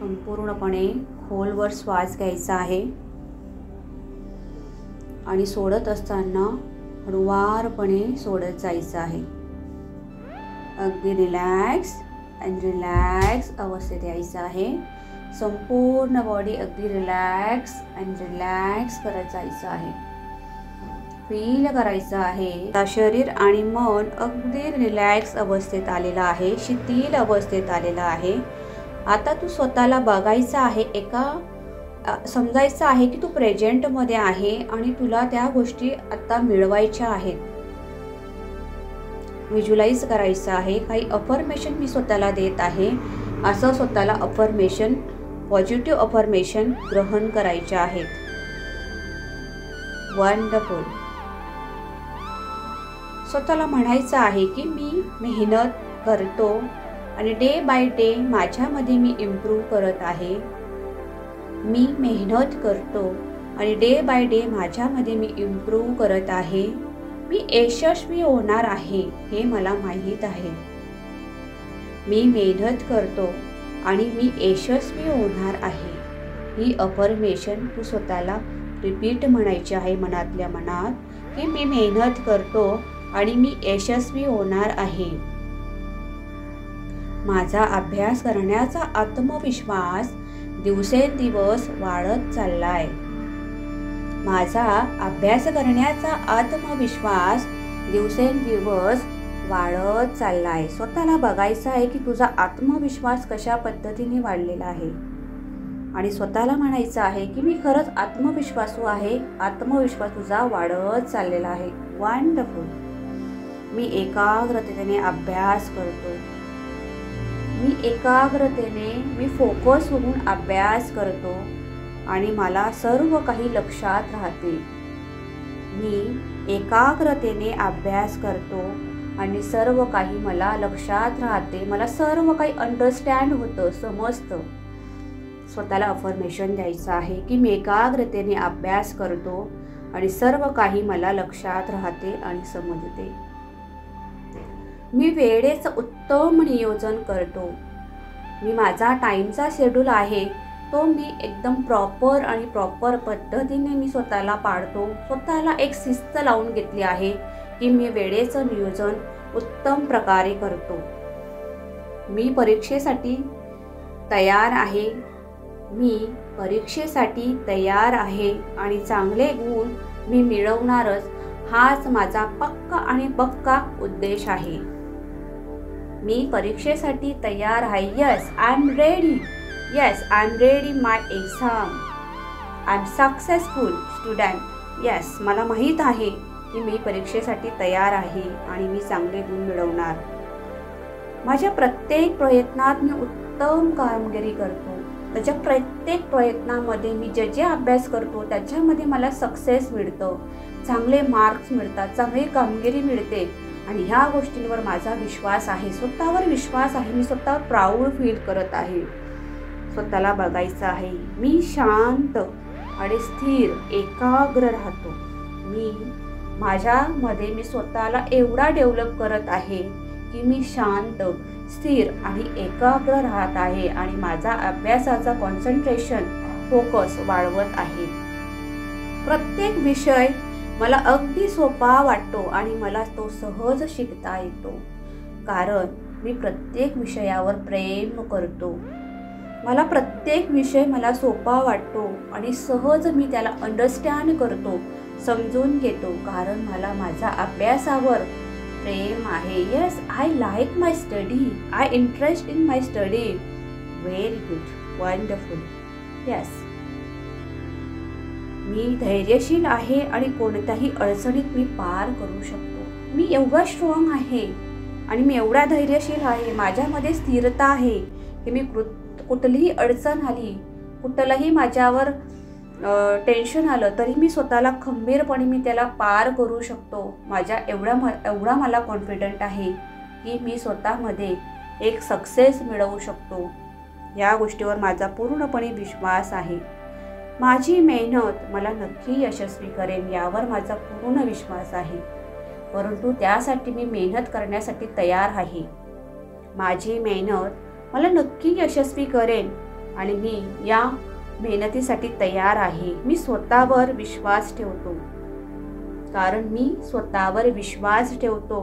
संपूर्णपणे खोलवर श्वास घ्यायचा आहे आणि सोडत असताना हळूवारपणे सोडत जायचं आहे. अगदी रिलॅक्स अँड रिलॅक्स अवस्थेत यायचं आहे. संपूर्ण बॉडी अगदी रिलॅक्स अँड रिलॅक्स करत जायचं आहे. फील करायचं आहे शरीर आणि मन अगदी रिलॅक्स अवस्थेत आलेलं आहे, शिथिल अवस्थेत आलेलं आहे. आता तू स्वतःला बघायचं आहे, समजायचं आहे की तू प्रेझेंटमध्ये आहे आणि तुला त्या गोष्टी आता मिळवायच्या आहेत. व्हिज्युअलाइज करायचं आहे. काही अफर्मेशन मी स्वतःला देत आहे असं स्वतःला अफर्मेशन, पॉझिटिव्ह अफर्मेशन ग्रहण करायचे आहेत. वंडरफुल. स्वतःला म्हणायचं आहे की मी मेहनत करतो आणि डे बाय डे माझ्यामध्ये मी इम्प्रूव्ह करत आहे. मी मेहनत करतो आणि डे बाय डे माझ्यामध्ये मी इम्प्रूव्ह करत आहे. मी यशस्वी होणार आहे हे मला माहीत आहे. मी मेहनत करतो आणि मी यशस्वी होणार आहे. ही अफर्मेशन तू स्वतःला रिपीट म्हणायची आहे मनातल्या मनात की मी मेहनत करतो आणि मी यशस्वी होणार आहे. माझा अभ्यास करण्याचा आत्मविश्वास दिवसेंदिवस वाढत चाललाय. माझा अभ्यास करण्याचा आत्मविश्वास दिवसेंदिवस वाढत चाललाय. स्वतःला बघायचं आहे की तुझा आत्मविश्वास कशा पद्धतीने वाढलेला आहे आणि स्वतःला म्हणायचं आहे की मी खरंच आत्मविश्वासू आहे. आत्मविश्वास तुझा वाढत चाललेला आहे. वंडरफुल. मी एकाग्रतेने अभ्यास करतो. मी फोकस होऊन अभ्यास करतो आणि मला सर्व काही लक्षात राहते. मी एकाग्रतेने अभ्यास करतो आणि सर्व काही मला लक्षात राहते. मला सर्व काही अंडरस्टँड होतं, समजतं. स्वतःला अफर्मेशन द्यायचं आहे की मी एकाग्रतेने अभ्यास करतो आणि सर्व काही मला लक्षात राहते आणि समजते. मी वेळेचं उत्तम नियोजन करतो. मी माझा टाईमचा शेड्यूल आहे तो मी एकदम प्रॉपर पद्धतीने मी स्वतःला पाळतो. स्वतःला एक शिस्त लावून घेतली आहे की मी वेळेचं नियोजन उत्तम प्रकारे करतो. मी परीक्षेसाठी तयार आहे आणि चांगले गुण मी मिळवणारच. हाच माझा पक्का उद्देश आहे. मी परीक्षेसाठी तयार आहे. Yes I am ready my exam. I am successful student. Yes मला माहीत आहे की मी परीक्षेसाठी तयार आहे आणि मी चांगले गुण मिळवणार. माझ्या प्रत्येक प्रयत्नात मी उत्तम कामगिरी करतो. त्याच्या प्रत्येक प्रयत्नामध्ये मी जे अभ्यास करतो त्याच्यामध्ये मला सक्सेस मिळतं, चांगले मार्क्स मिळतात, चांगली कामगिरी मिळते आणि ह्या गोष्टींवर माझा विश्वास आहे. स्वतःवर विश्वास आहे. मी स्वतःवर प्राऊड फील करत आहे. स्वतःला बघायचं आहे. मी शांत आणि स्थिर एकाग्र राहतो. माझ्यामध्ये मी स्वतःला एवढा डेव्हलप करत आहे की मी शांत, स्थिर आणि एकाग्र राहत आहे आणि माझा अभ्यासाचा कॉन्सन्ट्रेशन, फोकस वाढवत आहे. प्रत्येक विषय मला अगदी सोपा वाटतो आणि मला तो सहज शिकता येतो कारण मी प्रत्येक विषयावर प्रेम करतो. मला प्रत्येक विषय मला सोपा वाटतो आणि सहज मी त्याला अंडरस्टँड करतो, समजून घेतो कारण मला माझा अभ्यासावर प्रेम आहे. Yes I like my study. I interest in my study. Very good. Wonderful. Yes मी धैर्यशील आहे आणि कोणत्याही अडचणीत मी पार करू शकतो. मी एवढा स्ट्रॉंग आहे आणि मी एवढा धैर्यशील आहे. माझ्यामध्ये स्थिरता आहे की मी कुठलीही अडचण आली, कुठलंही माझ्यावर टेन्शन आलं तरी मी स्वतःला खंबीरपणे मी त्याला पार करू शकतो. एवढा मला कॉन्फिडंट आहे की मी स्वतःमध्ये एक सक्सेस मिळवू शकतो. या गोष्टीवर माझा पूर्णपणे विश्वास आहे. माझी मेहनत मला नक्की यशस्वी करेल यावर माझा पूर्ण विश्वास आहे. परंतु त्यासाठी मी मेहनत करण्यासाठी तयार आहे. माझी मेहनत मला नक्की यशस्वी करेल आणि मी या मेहनतीसाठी तयार आहे. मी स्वतःवर विश्वास ठेवतो, कारण मी स्वतःवर विश्वास ठेवतो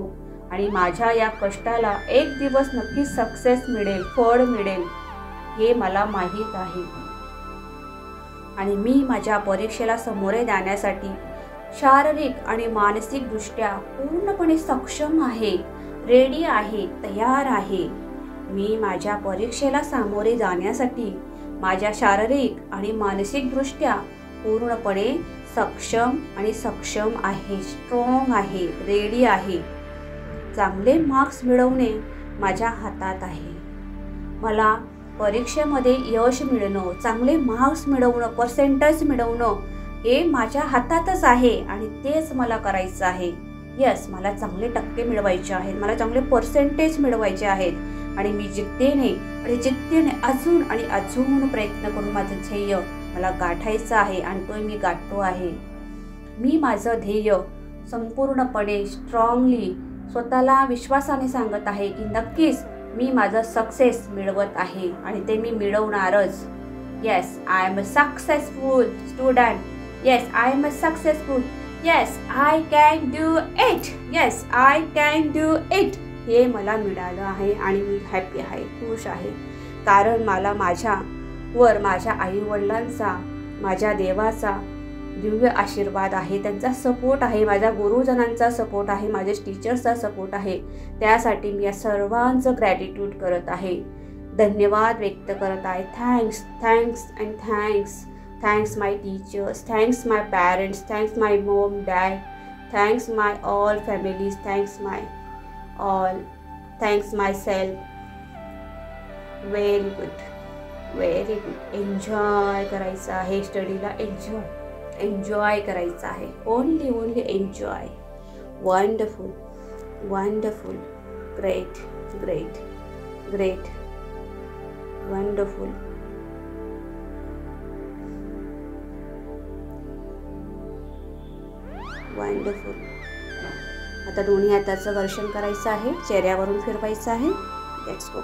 आणि माझ्या या कष्टाला एक दिवस नक्की सक्सेस मिळेल, फळ मिळेल हे मला माहीत आहे. आणि मी माझ्या परीक्षेला सामोरे जाण्यासाठी शारीरिक आणि मानसिकदृष्ट्या पूर्णपणे सक्षम आहे, रेडी आहे, तयार आहे. मी माझ्या परीक्षेला सामोरे जाण्यासाठी माझ्या शारीरिक आणि मानसिकदृष्ट्या पूर्णपणे सक्षम आहे, स्ट्रॉंग आहे, रेडी आहे. चांगले मार्क्स मिळवणे माझ्या हातात आहे. मला परीक्षेमध्ये यश मिळणं, चांगले मार्क्स मिळवणं, पर्सेंटेज मिळवणं हे माझ्या हातातच आहे आणि तेच मला करायचं आहे. यस, मला चांगले टक्के मिळवायचे आहेत, मला चांगले पर्सेंटेज मिळवायचे आहेत आणि मी जिद्दीने अजून आणि अजून प्रयत्न करून माझं ध्येय मला गाठायचं आहे आणि तो मी गाठतो आहे. मी माझं ध्येय संपूर्णपणे स्ट्रॉंगली स्वतःला विश्वासाने सांगत आहे की नक्कीच मी माझं सक्सेस मिळवत आहे आणि ते मी मिळवणारच. Yes, I am a successful student. Yes, I am a successful. Yes, I can do it. Yes, I can do it हे मला मिळालं आहे आणि मी हॅपी आहे, खुश आहे. कारण मला माझ्यावर माझ्या आईवडिलांचा, माझ्या देवाचा दिव्य आशीर्वाद आहे, त्यांचा सपोर्ट आहे, माझ्या गुरुजनांचा सपोर्ट आहे, माझ्या टीचर्सचा सपोर्ट आहे. त्यासाठी मी या सर्वांचं ग्रॅटिट्यूड करत आहे, धन्यवाद व्यक्त करत आहे. Thanks my teachers, thanks my parents, thanks my mom, dad, thanks my all families, thanks my all, thanks my self. Very good, very good. Enjoy करायचं आहे स्टडीला, एन्जॉय करायचं आहे. Only enjoy. Wonderful, wonderful, great, great, great, wonderful. Wonderful. आता दोन्ही हाताचं घर्षण करायचं आहे, चेहऱ्यावरून फिरवायचं आहे. लेट्स गो.